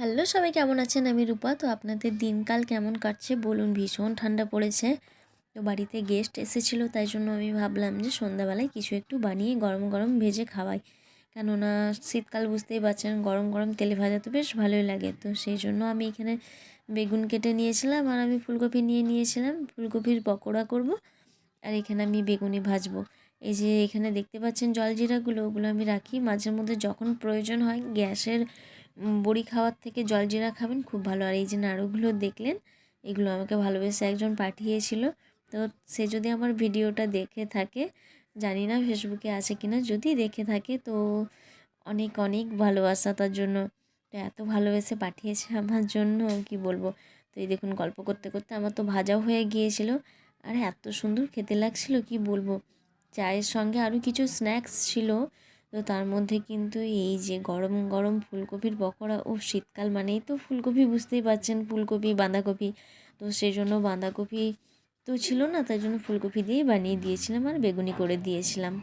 Hello সবাই, কেমন আছেন? আমি রূপা। তো আপনাদের দিনকাল কেমন কাটছে বলুন? ভীষণ ঠান্ডা পড়েছে। তো বাড়িতে গেস্ট এসেছিলো, তাই জন্য আমি ভাবলাম যে সন্ধ্যাবেলায় কিছু একটু বানিয়ে গরম গরম ভেজে খাওয়াই। কেননা শীতকাল বুঝতেই পারছেন, গরম গরম তেলে ভাজা তো বেশ ভালোই লাগে। তো সেই জন্য আমি এখানে বেগুন কেটে নিয়েছিলাম আর আমি ফুলকপি নিয়ে নিয়েছিলাম। ফুলকপির পকোড়া করব আর এখানে আমি বেগুনি ভাজবো। এই যে এখানে দেখতে পাচ্ছেন জলজিরাগুলো, ওগুলো আমি রাখি মাঝে মধ্যে, যখন প্রয়োজন হয়। গ্যাসের বড়ি খাওয়ার থেকে জলজিরা খাবেন, খুব ভালো। আর এই যে নাড়ুগুলো দেখলেন, এগুলো আমাকে ভালোবেসে একজন পাঠিয়েছিল। তো সে যদি আমার ভিডিওটা দেখে থাকে, জানি না ফেসবুকে আছে কিনা, যদি দেখে থাকে তো অনেক অনেক ভালোবাসা তার জন্য। তো এত ভালোবেসে পাঠিয়েছে আমার জন্য, কি বলবো। তো এই দেখুন, গল্প করতে করতে আমার তো ভাজাও হয়ে গিয়েছিল আর এত সুন্দর খেতে লাগছিল, কি বলবো। চায়ের সঙ্গে আরও কিছু স্ন্যাক্স ছিল। তো তার মধ্যে কিন্তু এই যে গরম গরম ফুলকপির পকোড়া, ও শীতকাল মানেই তো ফুলকপি, বুঝতেই পারছেন, ফুলকপি বাঁধাকপি। তো সেই জন্য বাঁধাকপি তো ছিল না, তাই জন্য ফুলকপি দিয়েই বানিয়ে দিয়েছিলাম আর বেগুনি করে দিয়েছিলাম।